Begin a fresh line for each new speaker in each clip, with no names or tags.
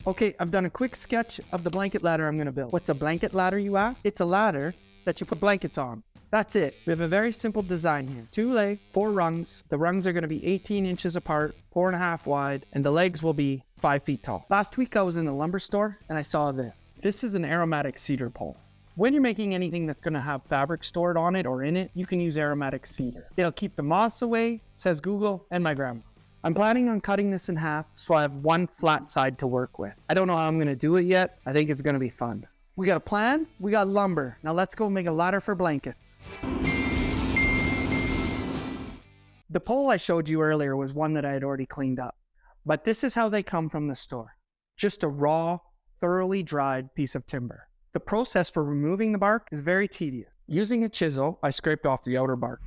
Okay, I've done a quick sketch of the blanket ladder I'm gonna build. What's a blanket ladder, you ask? It's a ladder that you put blankets on. That's it. We have a very simple design here. 2 legs, 4 rungs. The rungs are gonna be 18 inches apart, 4.5 wide, and the legs will be 5 feet tall. Last week I was in the lumber store and I saw this. This is an aromatic cedar pole. When you're making anything that's gonna have fabric stored on it or in it, you can use aromatic cedar. It'll keep the moths away, says Google and my grandma. I'm planning on cutting this in half so I have one flat side to work with. I don't know how I'm gonna do it yet. I think it's gonna be fun. We got a plan, we got lumber. Now let's go make a ladder for blankets. The pole I showed you earlier was one that I had already cleaned up. But this is how they come from the store. Just a raw, thoroughly dried piece of timber. The process for removing the bark is very tedious. Using a chisel, I scraped off the outer bark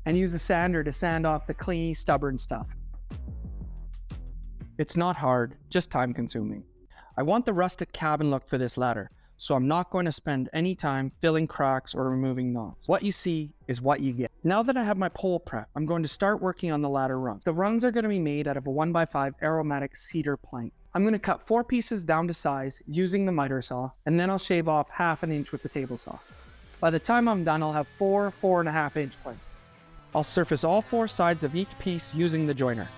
and use a sander to sand off the clingy, stubborn stuff. It's not hard, just time consuming. I want the rustic cabin look for this ladder, so I'm not going to spend any time filling cracks or removing knots. What you see is what you get. Now that I have my pole prepped, I'm going to start working on the ladder rungs. The rungs are going to be made out of a 1x5 aromatic cedar plank. I'm going to cut 4 pieces down to size using the miter saw, and then I'll shave off 1/2 inch with the table saw. By the time I'm done, I'll have 4 4.5 inch planks. I'll surface all 4 sides of each piece using the joiner.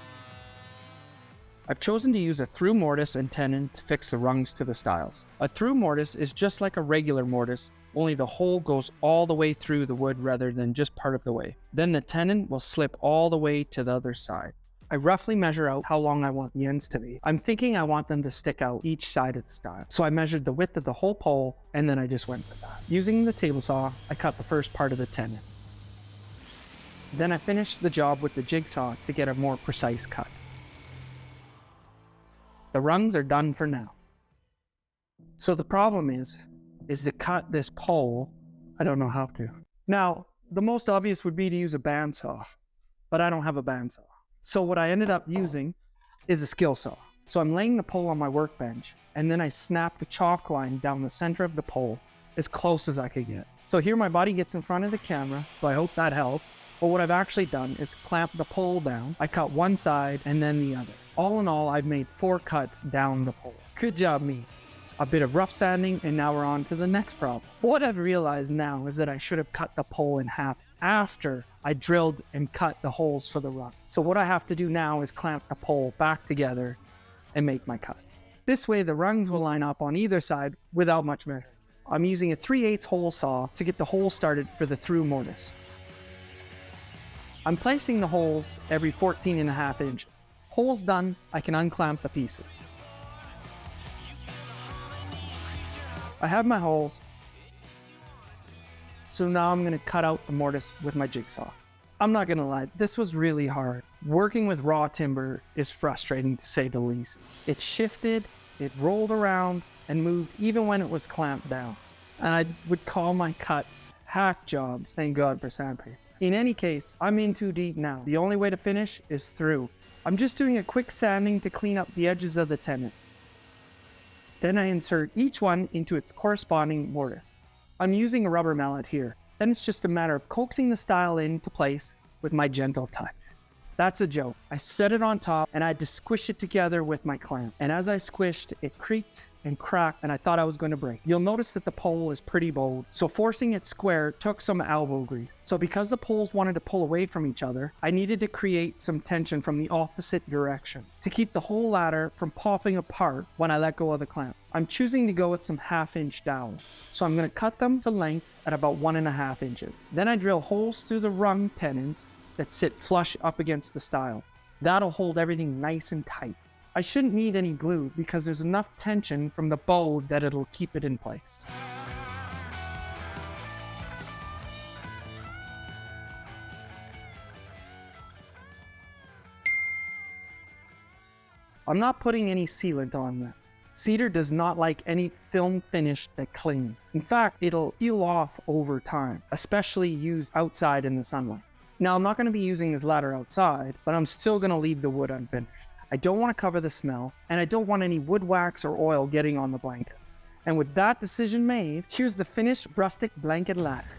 I've chosen to use a through mortise and tenon to fix the rungs to the stiles. A through mortise is just like a regular mortise, only the hole goes all the way through the wood rather than just part of the way. Then the tenon will slip all the way to the other side. I roughly measure out how long I want the ends to be. I'm thinking I want them to stick out each side of the stile. So I measured the width of the whole pole and then I just went with that. Using the table saw, I cut the first part of the tenon. Then I finished the job with the jigsaw to get a more precise cut. The rungs are done for now. So the problem is to cut this pole. I don't know how to. Now, the most obvious would be to use a bandsaw, but I don't have a bandsaw. So what I ended up using is a skill saw. So I'm laying the pole on my workbench, and then I snapped a chalk line down the center of the pole as close as I could get. So here my body gets in front of the camera, so I hope that helped. But what I've actually done is clamp the pole down. I cut one side and then the other. All in all, I've made 4 cuts down the pole. Good job, me. A bit of rough sanding, and now we're on to the next problem. What I've realized now is that I should have cut the pole in half after I drilled and cut the holes for the rung. So what I have to do now is clamp the pole back together and make my cuts. This way the rungs will line up on either side without much measuring. I'm using a 3/8 hole saw to get the hole started for the through mortise. I'm placing the holes every 14.5 inches. Holes done, I can unclamp the pieces. I have my holes, so now I'm going to cut out the mortise with my jigsaw. I'm not going to lie, this was really hard. Working with raw timber is frustrating to say the least. It shifted, it rolled around, and moved even when it was clamped down. And I would call my cuts hack jobs, thank God for sandpaper. In any case, I'm in too deep now. The only way to finish is through. I'm just doing a quick sanding to clean up the edges of the tenon. Then I insert each one into its corresponding mortise. I'm using a rubber mallet here. Then it's just a matter of coaxing the stile into place with my gentle touch. That's a joke. I set it on top and I had to squish it together with my clamp. And as I squished, it creaked and cracked and I thought I was going to break. You'll notice that the pole is pretty bold, so forcing it square took some elbow grease. So because the poles wanted to pull away from each other, I needed to create some tension from the opposite direction to keep the whole ladder from popping apart when I let go of the clamp. I'm choosing to go with some 1/2 inch dowel, so I'm going to cut them to length at about 1.5 inches. Then I drill holes through the rung tenons that sit flush up against the stile. That'll hold everything nice and tight. I shouldn't need any glue because there's enough tension from the bow that it'll keep it in place. I'm not putting any sealant on this. Cedar does not like any film finish that clings. In fact, it'll peel off over time, especially used outside in the sunlight. Now, I'm not going to be using this ladder outside, but I'm still going to leave the wood unfinished. I don't want to cover the smell, and I don't want any wood wax or oil getting on the blankets. And with that decision made, here's the finished rustic blanket ladder.